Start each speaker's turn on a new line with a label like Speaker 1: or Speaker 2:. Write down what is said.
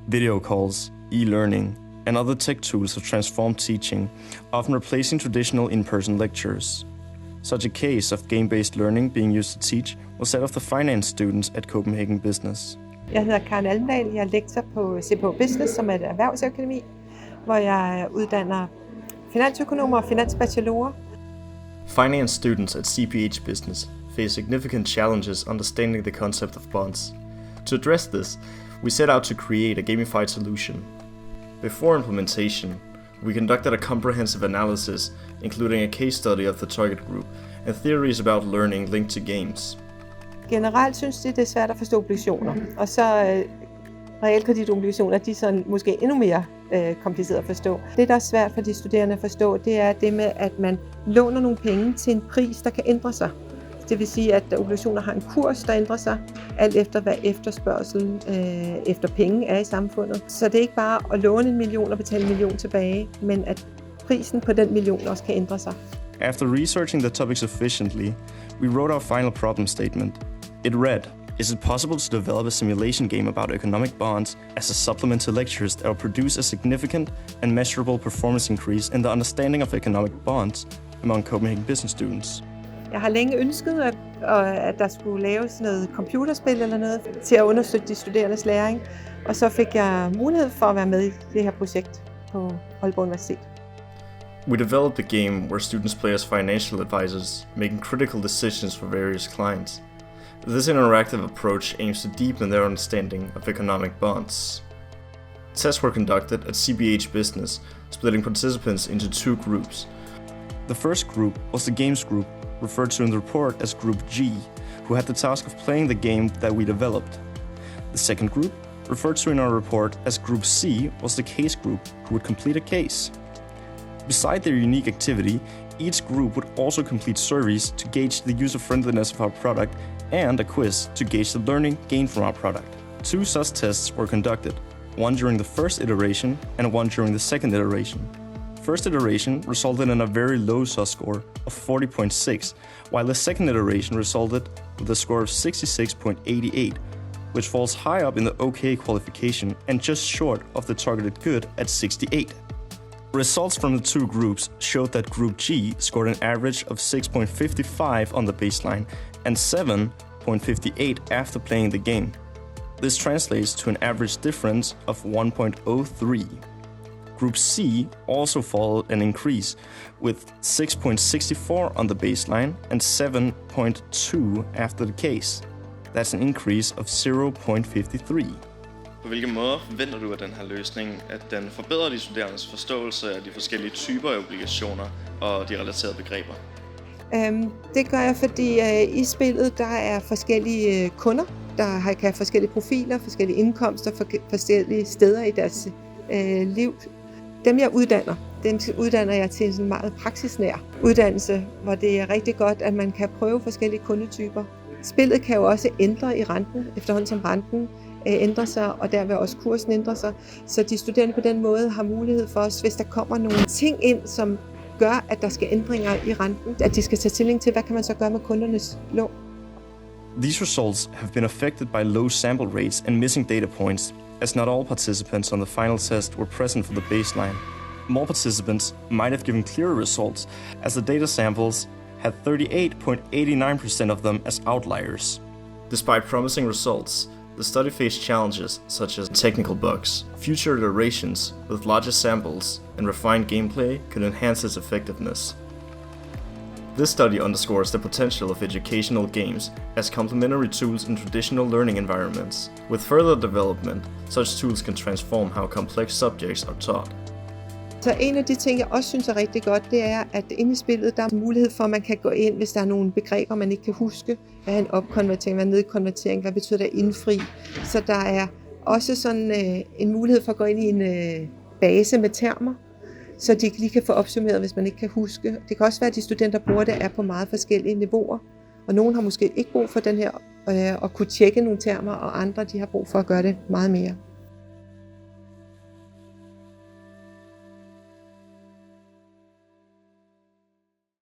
Speaker 1: Video calls, e-learning, and other tech tools have transformed teaching, often replacing traditional in-person lectures. Such a case of game-based learning being used to teach was that of the finance students at Copenhagen Business.
Speaker 2: Jeg hedder Karen Almendal. Jeg er lektor på CPH Business, som er et erhvervsakademi, hvor jeg uddanner finansøkonomer og finansbachelorer.
Speaker 1: Finance students at CPH Business face significant challenges understanding the concept of bonds. To address this, we set out to create a gamified solution. Before implementation, we conducted a comprehensive analysis, including a case study of the target group and theories about learning linked to games.
Speaker 2: Generelt synes de, det er svært at forstå obligationer, og så realkreditobligationer, de er sådan måske endnu mere kompliceret at forstå. Det, der er svært for de studerende at forstå, det er det med, at man låner nogle penge til en pris, der kan ændre sig. Det vil sige, at obligationer har en kurs, der ændrer sig, alt efter hvad efterspørgselen efter penge er i samfundet. Så det er ikke bare at låne 1 million og betale 1 million tilbage, men at prisen på den million også kan ændre sig.
Speaker 1: After researching the topic sufficiently, we wrote our final problem statement. It read, "Is it possible to develop a simulation game about economic bonds as a supplement to lectures that will produce a significant and measurable performance increase in the understanding of economic bonds among Copenhagen business students?"
Speaker 2: Jeg har længe ønsket, at der skulle laves noget computerspil eller noget til at understøtte de studerendes læring, og så fik jeg mulighed for at være med i det her projekt på Aalborg Universitet.
Speaker 1: We developed a game where students play as financial advisors, making critical decisions for various clients. This interactive approach aims to deepen their understanding of economic bonds. Tests were conducted at CPH Business, splitting participants into 2 groups. The first group was the games group, referred to in the report as Group G, who had the task of playing the game that we developed. The second group, referred to in our report as Group C, was the case group, who would complete a case. Beside their unique activity, each group would also complete surveys to gauge the user-friendliness of our product and a quiz to gauge the learning gained from our product. 2 such tests were conducted, one during the first iteration and one during the second iteration. First iteration resulted in a very low SOS score of 40.6, while the second iteration resulted with a score of 66.88, which falls high up in the OK qualification and just short of the targeted good at 68. Results from the 2 groups showed that Group G scored an average of 6.55 on the baseline and 7.58 after playing the game. This translates to an average difference of 1.03. Group C also followed an increase with 6.64 on the baseline and 7.2 after the case. That's an increase of 0.53.
Speaker 3: På hvilken måde forventer du, at den her løsning, at den forbedrer de studerendes forståelse af de forskellige typer af obligationer og de relaterede begreber?
Speaker 2: Det gør jeg, fordi i spillet der er forskellige kunder, der kan have forskellige profiler, forskellige indkomster, forskellige steder i deres liv. Dem jeg uddanner jeg til en sådan meget praksisnær uddannelse, hvor det er rigtig godt, at man kan prøve forskellige kundetyper. Spillet kan jo også ændre i renten, efterhånden som renten ændrer sig, og derved også kursen ændrer sig. Så de studerende på den måde har mulighed for os, hvis der kommer nogle ting ind, som gør, at der skal ændringer i renten, at de skal tage stilling til, hvad kan man så gøre med kundernes lån.
Speaker 1: These results have been affected by low sample rates and missing data points, as not all participants on the final test were present for the baseline. More participants might have given clearer results, as the data samples had 38.89% of them as outliers. Despite promising results, the study faced challenges such as technical bugs. Future iterations with larger samples and refined gameplay could enhance its effectiveness. This study underscores the potential of educational games as complementary tools in traditional learning environments. With further development, such tools can transform how complex subjects are taught.
Speaker 2: Så en af de ting, jeg også synes er rigtig godt, det er, at inde i spillet, der er mulighed for, at man kan gå ind, hvis der er nogle begreber, man ikke kan huske. Hvad er en opkonvertering, hvad er en nedkonvertering, hvad betyder det at indfri? Så der er også sådan en mulighed for at gå ind i en base med termer, så de lige kan få opsummeret, hvis man ikke kan huske. Det kan også være, at de studenter, der bruger det, er på meget forskellige niveauer. Og nogen har måske ikke brug for den her at kunne tjekke nogle termer, og andre de har brug for at gøre det meget mere.